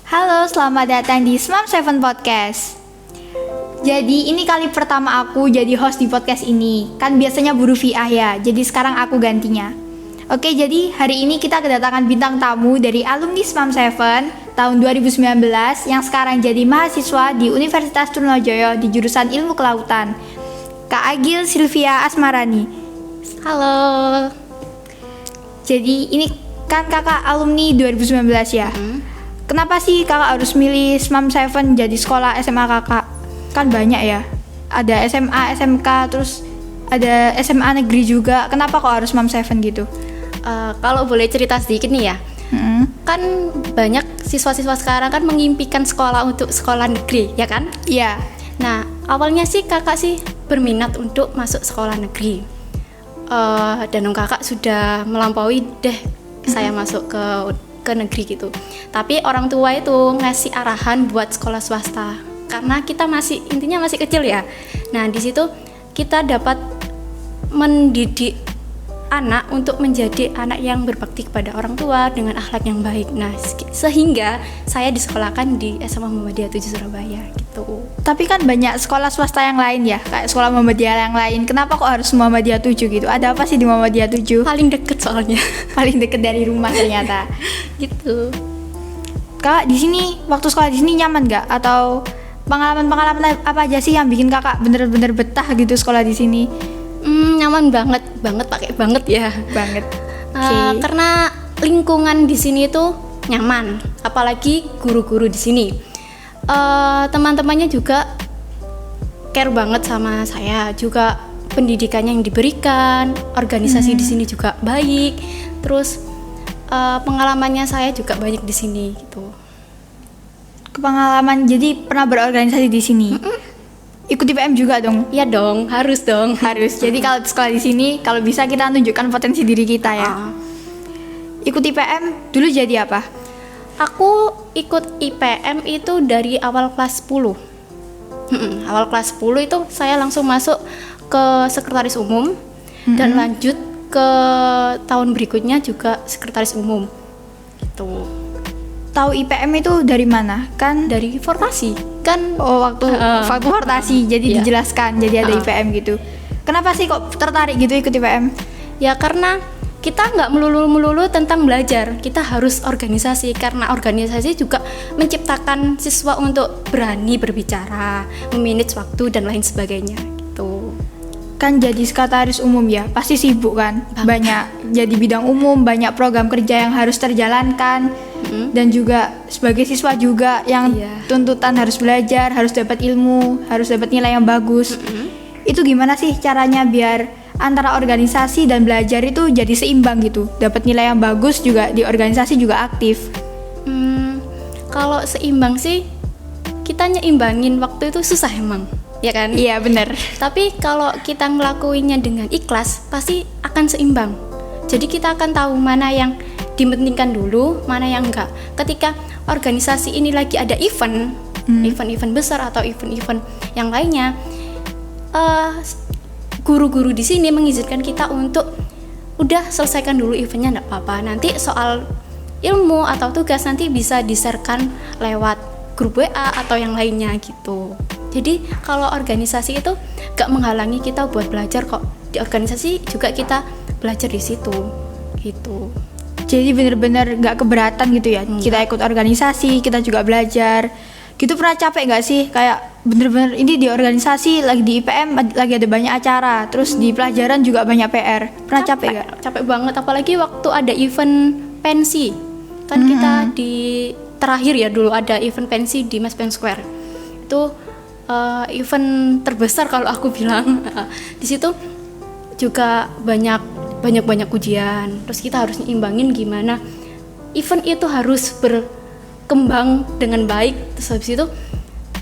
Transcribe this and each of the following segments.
Halo, selamat datang di Smam Seven Podcast. Jadi ini kali pertama aku jadi host di podcast ini. Kan biasanya Bu Rufiah ya, jadi sekarang aku gantinya. Oke, jadi hari ini kita kedatangan bintang tamu dari alumni Smam Seven tahun 2019 yang sekarang jadi mahasiswa di Universitas Trunojoyo di jurusan Ilmu Kelautan. Kak Agil Sylvia Asmarani. Halo. Jadi ini kan kakak alumni 2019 ya. Kenapa sih kakak harus milih Smam Seven jadi sekolah SMA kakak? Kan banyak ya. Ada SMA, SMK, terus ada SMA negeri juga. Kenapa kok harus Smam Seven gitu? Kalau boleh cerita sedikit nih ya. Kan banyak siswa-siswa sekarang kan mengimpikan sekolah untuk sekolah negeri, ya kan? Iya. Nah, awalnya sih kakak sih berminat untuk masuk sekolah negeri. Dan kakak sudah melampaui deh saya masuk ke negeri gitu. Tapi orang tua itu ngasih arahan buat sekolah swasta karena kita intinya masih kecil ya. Nah, di situ kita dapat mendidik anak untuk menjadi anak yang berbakti kepada orang tua dengan akhlak yang baik. Nah, sehingga saya disekolahkan di SMA Muhammadiyah 7 Surabaya gitu. Tapi kan banyak sekolah swasta yang lain ya, kayak sekolah Muhammadiyah yang lain. Kenapa kok harus Muhammadiyah 7 gitu? Ada apa sih di Muhammadiyah 7? Paling deket soalnya. Paling deket dari rumah ternyata. Gitu. Kak, di sini waktu sekolah di sini nyaman nggak? Atau pengalaman apa aja sih yang bikin kakak bener-bener betah gitu sekolah di sini? Nyaman banget pakai banget ya. Banget. Karena lingkungan di sini itu nyaman, apalagi guru-guru di sini. Teman-temannya juga care banget sama saya, juga pendidikannya yang diberikan, organisasi di sini juga baik. Terus pengalamannya saya juga banyak di sini gitu. Pengalaman jadi pernah berorganisasi di sini. Ikut IPM juga dong? Iya dong, harus dong. Harus. Jadi kalau sekolah di sini, kalau bisa kita tunjukkan potensi diri kita ya. Ikut IPM dulu jadi apa? Aku ikut IPM itu dari awal kelas 10. Awal kelas 10 itu saya langsung masuk ke sekretaris umum dan lanjut ke tahun berikutnya juga sekretaris umum. Gitu. Tahu IPM itu dari mana? Kan Dari Fortasi. Kan waktu Fortasi jadi dijelaskan jadi ada IPM gitu. Kenapa sih kok tertarik gitu ikut IPM? Ya karena kita nggak melulu tentang belajar, kita harus organisasi karena organisasi juga menciptakan siswa untuk berani berbicara, memanage waktu dan lain sebagainya gitu. Kan jadi sekretaris umum ya, pasti sibuk kan? Banyak jadi bidang umum, banyak program kerja yang harus terjalankan. Dan juga sebagai siswa juga yang tuntutan harus belajar, harus dapat ilmu, harus dapat nilai yang bagus. Itu gimana sih caranya biar antara organisasi dan belajar itu jadi seimbang gitu, dapat nilai yang bagus juga di organisasi juga aktif? Kalau seimbang sih kita nyeimbangin waktu itu susah emang, ya kan? Iya benar. Tapi kalau kita ngelakuinnya dengan ikhlas pasti akan seimbang. Jadi kita akan tahu mana yang dipentingkan dulu, mana yang enggak. Ketika organisasi ini lagi ada event besar atau event yang lainnya, guru-guru di sini mengizinkan kita untuk udah selesaikan dulu eventnya, enggak apa-apa. Nanti soal ilmu atau tugas nanti bisa di-share-kan lewat grup WA atau yang lainnya gitu. Jadi kalau organisasi itu enggak menghalangi kita buat belajar kok. Di organisasi juga kita belajar di situ gitu. Jadi bener-bener gak keberatan gitu ya. Kita ikut organisasi, kita juga belajar. Gitu pernah capek gak sih? Kayak bener-bener ini di organisasi, lagi di IPM lagi ada banyak acara, terus di pelajaran juga banyak PR. Pernah capek gak? Capek banget, apalagi waktu ada event pensi. Kan kita di terakhir ya dulu ada event pensi di Mas Pen Square. Itu event terbesar kalau aku bilang. Di situ juga banyak ujian, terus kita harus nyimbangin gimana event itu harus berkembang dengan baik. Terus habis itu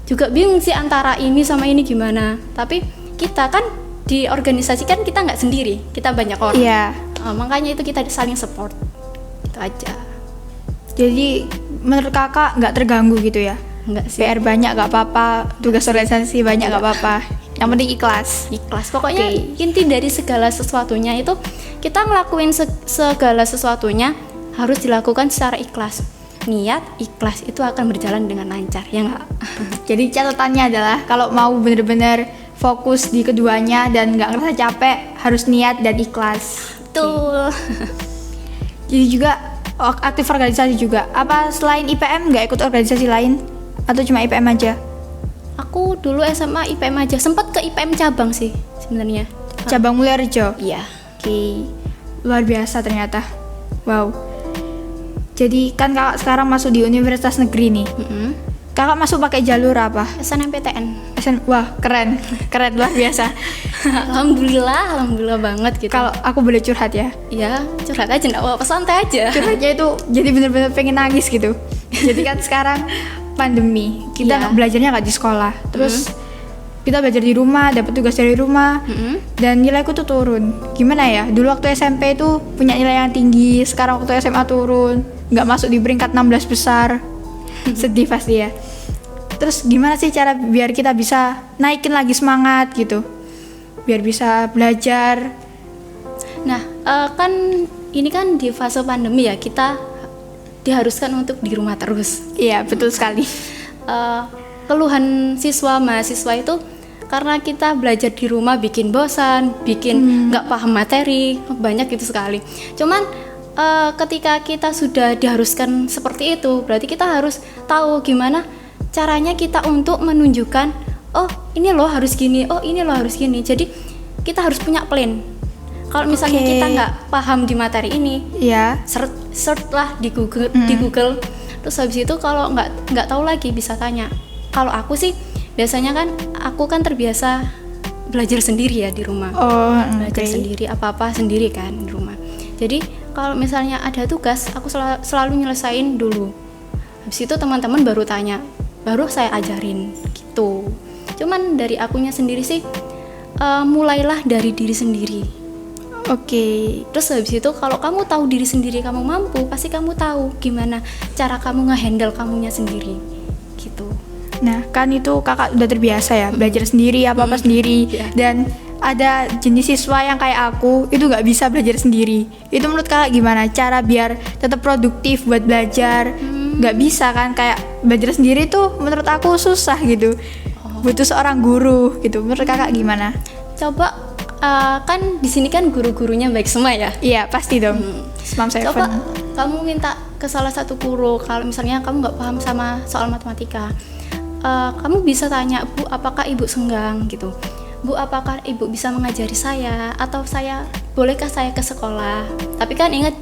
juga bingung sih antara ini sama ini gimana, tapi kita kan di organisasi kan kita nggak sendiri, kita banyak orang. Makanya itu kita saling support, itu aja. Jadi menurut kakak nggak terganggu gitu ya? Nggak sih. PR banyak nggak apa-apa, tugas organisasi banyak nggak apa-apa. Yang penting ikhlas. Pokoknya inti dari segala sesuatunya itu kita ngelakuin segala sesuatunya harus dilakukan secara ikhlas. niat, ikhlas, itu akan berjalan dengan lancar, ya nggak? Jadi catatannya adalah kalau mau bener-bener fokus di keduanya dan nggak ngerasa capek, harus niat dan ikhlas. Betul. Jadi juga aktif organisasi juga. Apa selain IPM nggak ikut organisasi lain? Atau cuma IPM aja? Aku dulu SMA IPM aja, sempat ke IPM cabang sih sebenarnya. Cabang Mulyorejo? Iya. Oke, luar biasa ternyata. Wow. Jadi kan kakak sekarang masuk di universitas negeri nih. Kakak masuk pakai jalur apa? SNMPTN. Wah, keren, keren luar biasa. Alhamdulillah banget gitu. Kalau aku boleh curhat ya? Ya, curhat aja, nggak apa-apa, santai aja. Curhatnya itu jadi bener-bener pengen nangis gitu. Jadi kan sekarang pandemi, kita Iya. belajarnya nggak di sekolah. Terus kita belajar di rumah, dapat tugas dari rumah, dan nilaiku tuh turun. Gimana ya? Dulu waktu SMP itu punya nilai yang tinggi, sekarang waktu SMA turun, nggak masuk di peringkat 16 besar. Sedih pasti ya. Terus gimana sih cara biar kita bisa naikin lagi semangat gitu? Biar bisa belajar. Nah, kan ini kan di fase pandemi ya, kita diharuskan untuk di rumah terus. Iya, betul sekali. Keluhan siswa mahasiswa itu karena kita belajar di rumah bikin bosan, bikin nggak paham materi, banyak gitu sekali. Cuman ketika kita sudah diharuskan seperti itu, berarti kita harus tahu gimana caranya kita untuk menunjukkan, oh ini loh harus gini, oh ini loh harus gini. Jadi kita harus punya plan. Kalau misalnya Oke. kita nggak paham di materi ini, Iya. search lah di Google. Terus habis itu kalau nggak tahu lagi bisa tanya. Kalau aku sih biasanya kan aku kan terbiasa belajar sendiri ya di rumah. Oh, Belajar oke. sendiri, apa-apa sendiri kan di rumah. Jadi kalau misalnya ada tugas, aku selalu nyelesain dulu. Habis itu teman-teman baru tanya, baru saya ajarin gitu. Cuman dari akunya sendiri sih, mulailah dari diri sendiri. Oke. Terus habis itu kalau kamu tahu diri sendiri, kamu mampu, pasti kamu tahu gimana cara kamu ngehandle kamunya sendiri gitu. Nah, kan itu kakak udah terbiasa ya, belajar sendiri, apa-apa sendiri. Iya. Dan ada jenis siswa yang kayak aku, itu nggak bisa belajar sendiri. Itu menurut kakak gimana? Cara biar tetap produktif buat belajar? Nggak bisa kan, kayak belajar sendiri tuh menurut aku susah gitu. Butuh seorang guru gitu. Menurut kakak gimana? Coba kan di sini kan guru-gurunya baik semua ya. Iya, pasti dong. Smam Seven. Coba kamu minta ke salah satu guru, kalau misalnya kamu nggak paham sama soal matematika, kamu bisa tanya, Bu, apakah Ibu senggang gitu? Bu, apakah Ibu bisa mengajari saya? Atau bolehkah saya ke sekolah? Tapi kan ingat,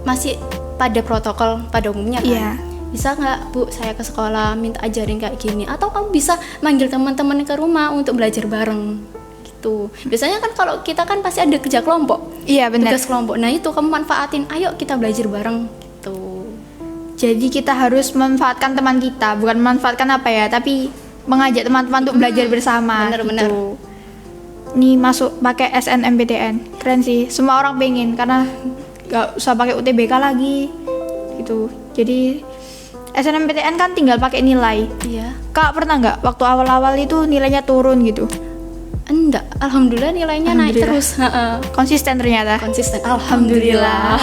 masih pada protokol pada umumnya kan? Iya. Bisa nggak, Bu, saya ke sekolah minta ajarin kayak gini? Atau kamu bisa manggil teman-teman ke rumah untuk belajar bareng gitu. Biasanya kan kalau kita kan pasti ada kerja kelompok, Iya, benar. tugas kelompok. Nah itu kamu manfaatin, ayo kita belajar bareng gitu. Jadi kita harus memanfaatkan teman kita, bukan memanfaatkan apa ya, tapi mengajak teman-teman untuk belajar bersama. Bener-bener. Gitu. Ini masuk pakai SNMPTN, keren sih. Semua orang pengen karena gak usah pakai UTBK lagi, gitu. Jadi SNMPTN kan tinggal pakai nilai. Iya. Kak pernah nggak waktu awal-awal itu nilainya turun gitu? Enggak, alhamdulillah nilainya naik Alhamdulillah. terus. Heeh. Konsisten ternyata. Konsisten. Alhamdulillah.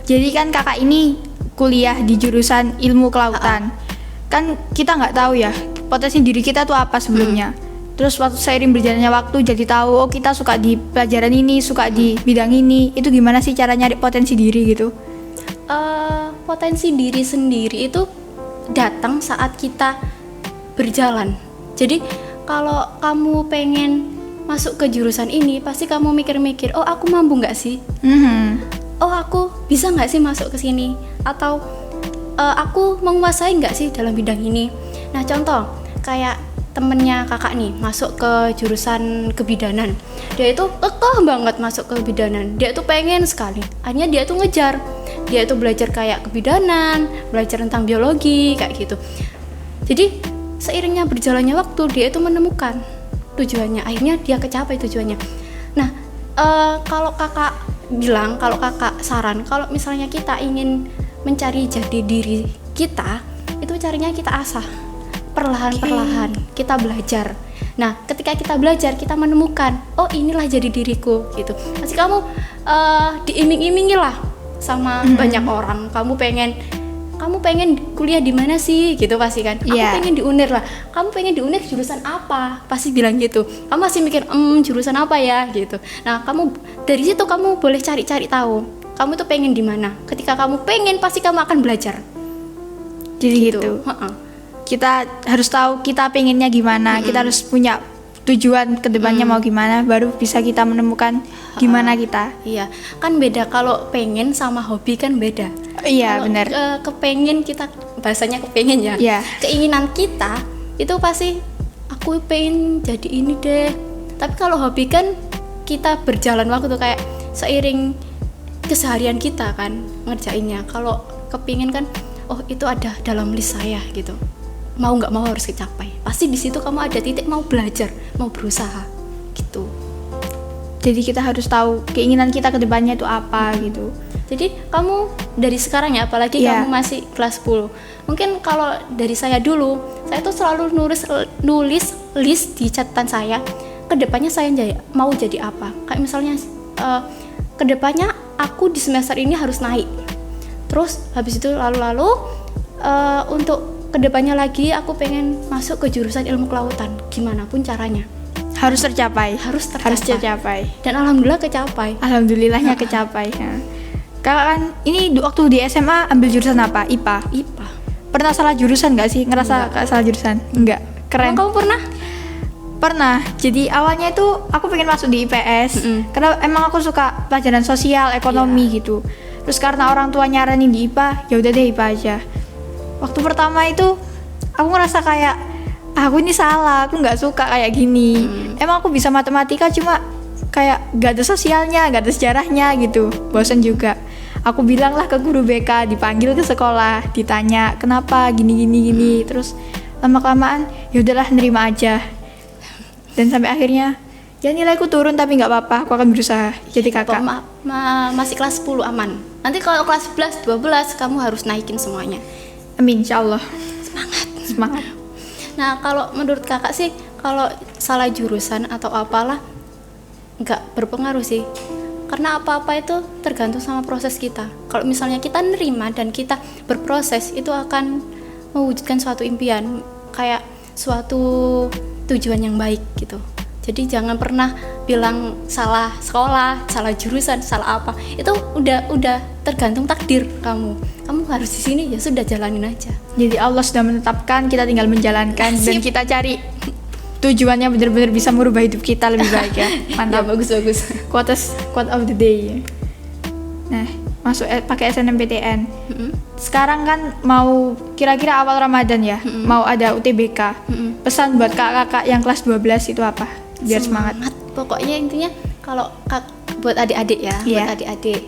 Jadi kan kakak ini kuliah di jurusan ilmu kelautan. Kan kita nggak tahu ya potensi diri kita tuh apa sebelumnya. Terus waktu seiring berjalannya waktu jadi tahu, oh kita suka di pelajaran ini, suka di bidang ini. Itu gimana sih cara nyari potensi diri gitu? Potensi diri sendiri itu datang saat kita berjalan. Jadi kalau kamu pengen masuk ke jurusan ini, pasti kamu mikir-mikir, oh aku mampu nggak sih? Oh aku bisa nggak sih masuk ke sini? Atau aku menguasai nggak sih dalam bidang ini? Nah contoh kayak temennya kakak nih masuk ke jurusan kebidanan, dia itu kekeh banget masuk ke kebidanan, dia tuh pengen sekali, akhirnya dia tuh ngejar, dia itu belajar kayak kebidanan, belajar tentang biologi kayak gitu. Jadi seiringnya berjalannya waktu, dia itu menemukan tujuannya, akhirnya dia kecapai tujuannya. Nah kalau kakak bilang, kalau kakak saran, kalau misalnya kita ingin mencari jati diri kita, itu caranya kita asah perlahan-perlahan, kita belajar. Nah ketika kita belajar, kita menemukan, oh inilah jadi diriku gitu. Pasti kamu diiming-imingi lah sama banyak orang. Kamu pengen kuliah di mana sih gitu pasti kan. Aku pengen di UNER lah. Kamu pengen di UNER jurusan apa? Pasti bilang gitu. Kamu masih mikir jurusan apa ya gitu. Nah, kamu dari situ kamu boleh cari-cari tahu. Kamu tuh pengen di mana. Ketika kamu pengen pasti kamu akan belajar. Jadi gitu. Kita harus tahu kita pengennya gimana. Kita harus punya tujuan ke depannya mau gimana, baru bisa kita menemukan gimana kita. Iya, kan beda kalau pengen sama hobi kan beda. Iya, benar. Kepengen kita, bahasanya kepengen ya. Iya. Keinginan kita itu pasti aku pengen jadi ini deh. Tapi kalau hobi kan kita berjalan waktu tuh kayak seiring keseharian kita kan ngerjainnya. Kalau kepingin kan, oh itu ada dalam list saya gitu. Mau nggak mau harus kecapai. Pasti di situ kamu ada titik mau belajar, mau berusaha gitu. Jadi kita harus tahu keinginan kita ke depannya itu apa gitu. Jadi kamu dari sekarang ya, apalagi kamu masih kelas 10. Mungkin kalau dari saya dulu, saya tuh selalu nulis list di catatan saya. Kedepannya saya mau jadi apa? Kayak misalnya kedepannya aku di semester ini harus naik. Terus habis itu lalu untuk kedepannya lagi aku pengen masuk ke jurusan ilmu kelautan, gimana pun caranya harus tercapai. Dan alhamdulillah kecapai. Alhamdulillahnya kecapai. Kakak kan ini waktu di SMA ambil jurusan apa? IPA. Pernah salah jurusan nggak sih? Ngerasa salah jurusan? Enggak. Keren. Kamu pernah? Pernah. Jadi awalnya itu aku pengen masuk di IPS karena emang aku suka pelajaran sosial, ekonomi gitu. Terus karena orang tua nyaranin di IPA, ya udah deh IPA aja. Waktu pertama itu aku ngerasa kayak aku ini salah, aku nggak suka kayak gini. Emang aku bisa matematika cuma kayak gak ada sosialnya, gak ada sejarahnya gitu. Bosan juga. Aku bilang lah ke guru BK, dipanggil ke sekolah, ditanya kenapa gini. Terus lama-kelamaan ya udahlah nerima aja. Dan sampai akhirnya ya nilaiku turun tapi nggak apa-apa, aku akan berusaha jadi kakak. Masih kelas 10 aman. Nanti kalau kelas 11, 12 kamu harus naikin semuanya. Amin, insyaallah. Semangat. Nah, kalau menurut kakak sih, kalau salah jurusan atau apalah nggak berpengaruh sih. Karena apa-apa itu tergantung sama proses kita. Kalau misalnya kita nerima dan kita berproses, itu akan mewujudkan suatu impian, kayak suatu tujuan yang baik gitu. Jadi jangan pernah bilang salah sekolah, salah jurusan, salah apa. Itu udah tergantung takdir kamu. Kamu harus di sini, ya sudah jalanin aja. Jadi Allah sudah menetapkan, kita tinggal menjalankan dan kita cari tujuannya benar-benar bisa merubah hidup kita lebih baik ya. Mantap. Ya, bagus. Quote of the day. Nah, masuk pakai SNMPTN. Sekarang kan mau kira-kira awal Ramadan ya, mau ada UTBK. Pesan buat kakak-kakak yang kelas 12 itu apa? Biar semangat. Pokoknya intinya kalau buat adik-adik ya, buat adik-adik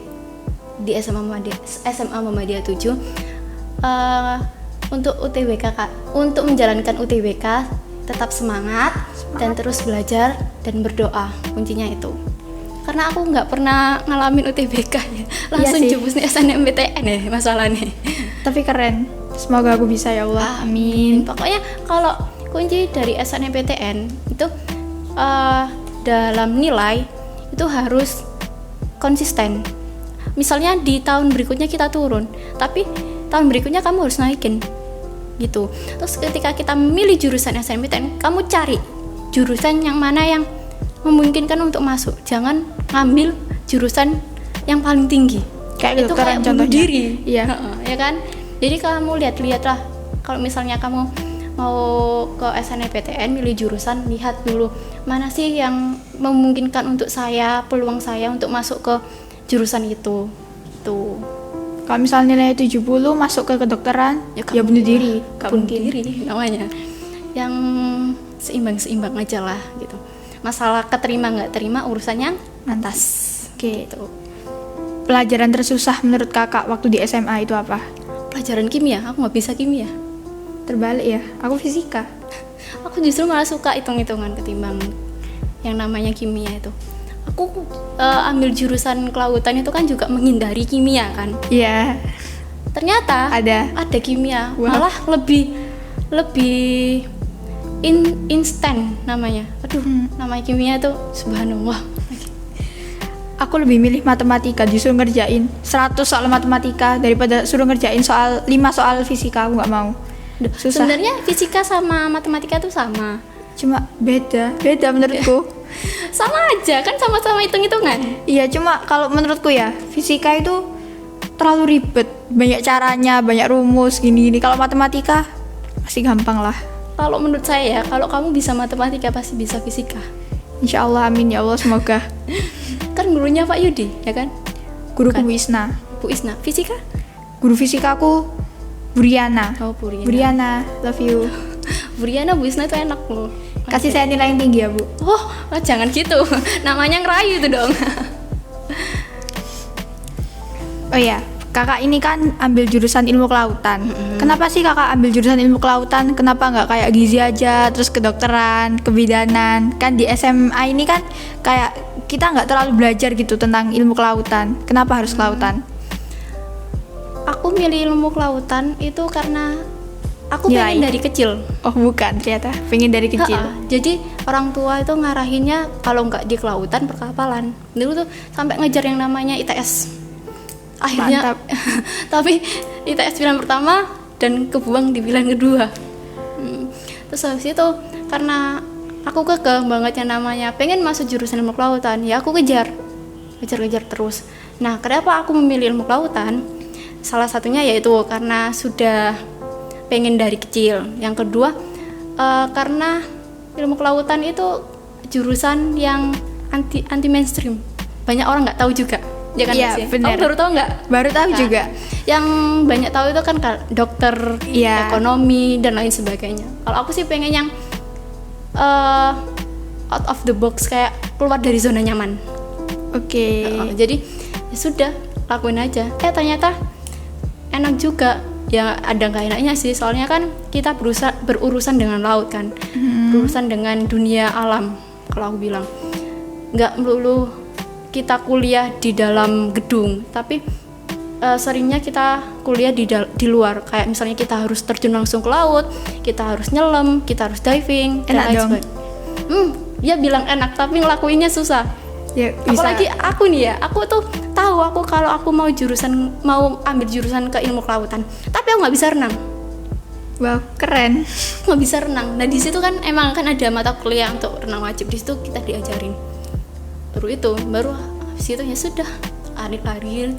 di SMA Muhammadiyah 7 untuk UTBK Kak, untuk menjalankan UTBK tetap semangat dan terus belajar dan berdoa, kuncinya itu. Karena aku nggak pernah ngalamin UTBK ya, langsung jebusnya SNMPTN ya masalahnya. Tapi keren, semoga aku bisa ya Allah. Amin. Pokoknya kalau kunci dari SNMPTN itu dalam nilai itu harus konsisten. Misalnya di tahun berikutnya kita turun, tapi tahun berikutnya kamu harus naikin gitu. Terus ketika kita memilih jurusan SNMPTN, kamu cari jurusan yang mana yang memungkinkan untuk masuk. Jangan ngambil jurusan yang paling tinggi. Kayak itu kayak bunuh diri. Iya. Ya kan? Jadi kamu lihat-lihatlah. Kalau misalnya kamu mau ke SNMPTN milih jurusan, lihat dulu mana sih yang memungkinkan untuk saya, peluang saya untuk masuk ke jurusan itu. Tuh. Kalau misalnya nilai 70 masuk ke kedokteran, ya bunuh diri. Gak mungkin. Diri namanya. Yang seimbang-seimbang aja lah gitu. Masalah keterima nggak terima urusannya atas. Oke. Gitu. Pelajaran tersusah menurut kakak waktu di SMA itu apa? Pelajaran kimia. Aku nggak bisa kimia. Terbalik ya, aku fisika. Aku justru malah suka hitung-hitungan ketimbang yang namanya kimia itu. Aku ambil jurusan kelautan itu kan juga menghindari kimia kan. Iya. Ternyata ada kimia. Wow. Malah lebih instan namanya. Aduh, namanya kimia itu subhanallah. aku lebih milih matematika, disuruh ngerjain 100 soal matematika daripada suruh ngerjain 5 soal fisika. Aku nggak mau. Susah. Sebenarnya fisika sama matematika tuh sama. Cuma beda menurutku. Sama aja kan, sama-sama hitung-hitungan. Iya, cuma kalau menurutku ya, fisika itu terlalu ribet, banyak caranya, banyak rumus gini-gini. Kalau matematika masih gampang lah. Kalau menurut saya ya, kalau kamu bisa matematika pasti bisa fisika. Insya Allah, amin ya Allah, semoga. Kan gurunya Pak Yudi, ya kan? Guruku Bukan. Bu Isna. Bu Isna. Fisika? Guru fisika aku Bu Riana. Oh, Bu Riana. Bu Riana, love you. Bu Riana, Bu Isna itu enak loh. Kasih saya nilai yang tinggi ya, Bu. Oh, jangan gitu. Namanya ngerayu itu dong. Oh iya, kakak ini kan ambil jurusan ilmu kelautan. Kenapa sih kakak ambil jurusan ilmu kelautan? Kenapa nggak kayak gizi aja, terus kedokteran, kebidanan? Kan di SMA ini kan kayak kita nggak terlalu belajar gitu tentang ilmu kelautan. Kenapa harus kelautan? Aku milih ilmu kelautan itu karena aku Nilai. pengen dari kecil. Oh bukan, ternyata pengen dari kecil. Jadi orang tua itu ngarahinnya kalau nggak di kelautan perkapalan. Dulu tuh sampai ngejar yang namanya ITS. Akhirnya Mantap. tapi ITS pilihan pertama dan kebuang di pilihan kedua. Terus habis itu karena aku kekeh banget yang namanya pengen masuk jurusan ilmu kelautan, ya aku kejar terus. Nah, kenapa aku memilih ilmu kelautan? Salah satunya yaitu karena sudah pengen dari kecil. Yang kedua karena ilmu kelautan itu jurusan yang anti mainstream. Banyak orang nggak tahu juga. Ya kan, Iya, sih? bener. Kamu baru tahu nggak? Baru tahu Nah, juga. Yang banyak tahu itu kan dokter, Iya. ekonomi dan lain sebagainya. Kalau aku sih pengen yang out of the box, kayak keluar dari zona nyaman. Oke. Jadi ya sudah, lakuin aja. Ternyata enak juga. Ya ada nggak enaknya sih, soalnya kan kita berurusan dengan laut kan, berurusan dengan dunia alam. Kalau aku bilang nggak melulu kita kuliah di dalam gedung, tapi seringnya kita kuliah di luar. Kayak misalnya kita harus terjun langsung ke laut, kita harus nyelam, kita harus diving. Enak dong. Ya bilang enak, tapi ngelakuinnya susah. Ya, bisa. Apalagi aku nih ya, aku tuh tahu aku kalau aku mau ambil jurusan ke ilmu kelautan, tapi aku nggak bisa renang. Wow, keren. Aku nggak bisa renang. Nah di situ kan emang kan ada mata kuliah untuk renang wajib, di situ kita diajarin. Baru habis itu ya sudah, lari-lari.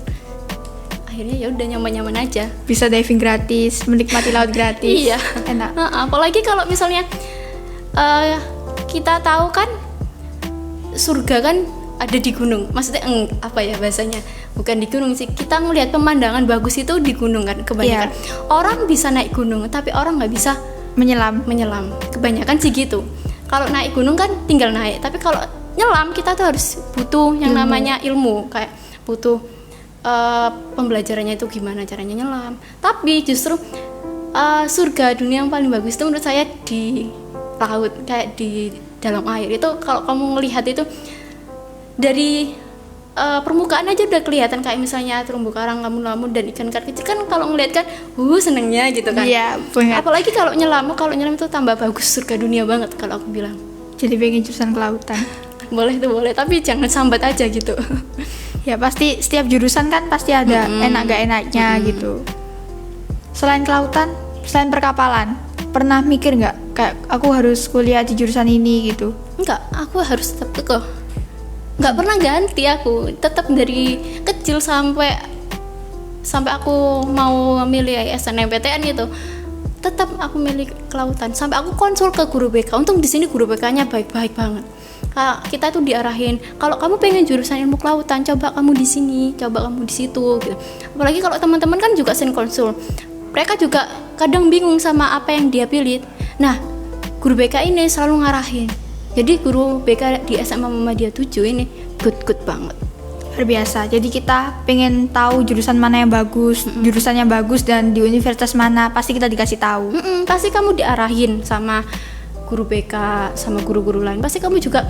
Akhirnya ya udah nyaman-nyaman aja. Bisa diving gratis, menikmati laut gratis. Iya. Enak. Apalagi kalau misalnya kita tahu kan surga kan ada di gunung. Maksudnya apa ya bahasanya? Bukan di gunung sih. Kita ngelihat pemandangan bagus itu di gunung kan kebanyakan. Iya. Orang bisa naik gunung, tapi orang nggak bisa Menyelam. Kebanyakan sih gitu. Kalau naik gunung kan tinggal naik, tapi kalau nyelam kita tuh harus butuh yang namanya ilmu, kayak butuh pembelajarannya itu gimana caranya nyelam. Tapi justru surga dunia yang paling bagus itu menurut saya di laut, kayak di dalam air. Itu kalau kamu ngelihat itu dari permukaan aja udah kelihatan, kayak misalnya terumbu karang, lamun-lamun dan ikan kecil kan, kalau ngelihat kan senengnya gitu kan. Iya, banget. Apalagi kalau nyelam itu tambah bagus, surga dunia banget kalau aku bilang. Jadi pengen jurusan kelautan. Boleh, tapi jangan sambat aja gitu. Ya pasti setiap jurusan kan pasti ada enak gak enaknya gitu. Selain kelautan, selain perkapalan, pernah mikir nggak kayak aku harus kuliah di jurusan ini gitu? Enggak, aku harus tetap kekeh. Nggak pernah ganti, aku tetap dari kecil sampai aku mau milih SNMPTN gitu, tetap aku milih kelautan. Sampai aku konsul ke guru BK. Untung di sini guru BK-nya baik-baik banget. Kita tuh diarahin, kalau kamu pengen jurusan ilmu kelautan, coba kamu di sini, coba kamu di situ gitu. Apalagi kalau teman-teman kan juga sering konsul, mereka juga kadang bingung sama apa yang dia pilih. Nah, guru BK ini selalu ngarahin. Jadi guru BK di SMA Muhammadiyah 7 ini good banget. Luar biasa. Jadi kita pengen tahu jurusan mana yang bagus, jurusannya bagus dan di universitas mana, pasti kita dikasih tahu. Pasti kamu diarahin sama guru BK, sama guru-guru lain. Pasti kamu juga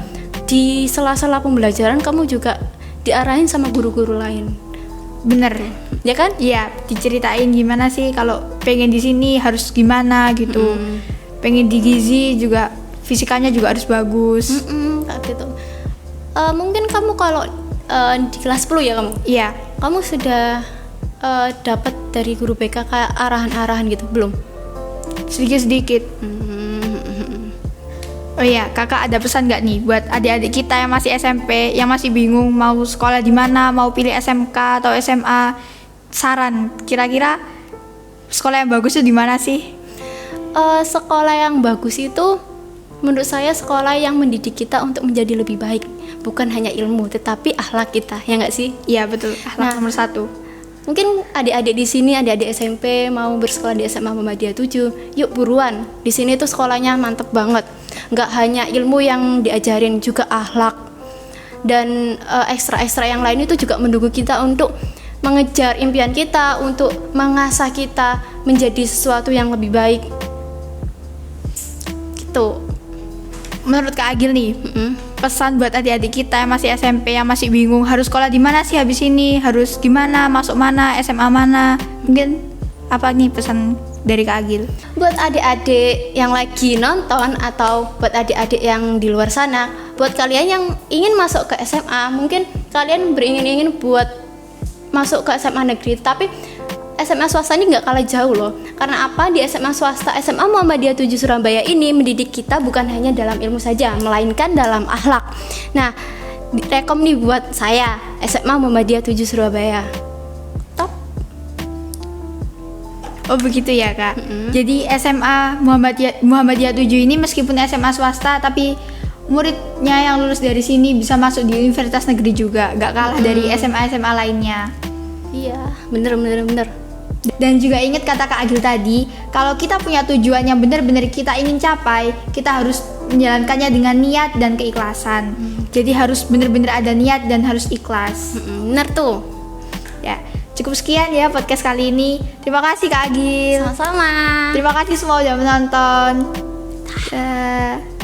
di sela-sela pembelajaran kamu juga diarahin sama guru-guru lain. Bener, Ya kan? iya, diceritain gimana sih kalau pengen di sini harus gimana gitu. Pengen di gizi juga fisikanya juga harus bagus. Kayak gitu. Mungkin kamu kalau di kelas 10 ya kamu? Iya. Kamu sudah dapat dari guru BK kayak arahan-arahan gitu belum? Sedikit-sedikit. Oh iya, kakak ada pesan nggak nih buat adik-adik kita yang masih SMP, yang masih bingung mau sekolah di mana, mau pilih SMK atau SMA? Saran, kira-kira sekolah yang bagus itu di mana sih? Sekolah yang bagus itu menurut saya sekolah yang mendidik kita untuk menjadi lebih baik, bukan hanya ilmu tetapi akhlak kita, ya nggak sih? Iya betul, akhlak nomor 1. Mungkin adik-adik di sini, adik-adik SMP mau bersekolah di SMA Muhammadiyah 7, yuk buruan. Di sini tuh sekolahnya mantep banget. Nggak hanya ilmu yang diajarin, juga akhlak dan ekstra-ekstra yang lain itu juga mendukung kita untuk mengejar impian kita, untuk mengasah kita menjadi sesuatu yang lebih baik. Gitu. Menurut Kak Agil nih, pesan buat adik-adik kita yang masih SMP, yang masih bingung harus sekolah di mana sih habis ini, harus gimana, masuk mana, SMA mana, mungkin apa nih pesan dari Kak Agil? Buat adik-adik yang lagi nonton atau buat adik-adik yang di luar sana, buat kalian yang ingin masuk ke SMA, mungkin kalian beringin-ingin buat masuk ke SMA negeri, tapi SMA swasta ini nggak kalah jauh loh. Karena apa? Di SMA swasta, SMA Muhammadiyah 7 Surabaya ini mendidik kita bukan hanya dalam ilmu saja, melainkan dalam akhlak. Nah, rekom nih buat saya, SMA Muhammadiyah 7 Surabaya. Top. Oh begitu ya Kak. Jadi SMA Muhammadiyah 7 ini meskipun SMA swasta, tapi muridnya yang lulus dari sini bisa masuk di universitas negeri juga, nggak kalah dari SMA lainnya. Iya, bener. Dan juga ingat kata Kak Agil tadi, kalau kita punya tujuan yang benar-benar kita ingin capai, kita harus menjalankannya dengan niat dan keikhlasan. Jadi harus benar-benar ada niat dan harus ikhlas. Bener tuh. Ya, cukup sekian ya podcast kali ini. Terima kasih Kak Agil. Sama-sama. Terima kasih semua udah menonton. Dah.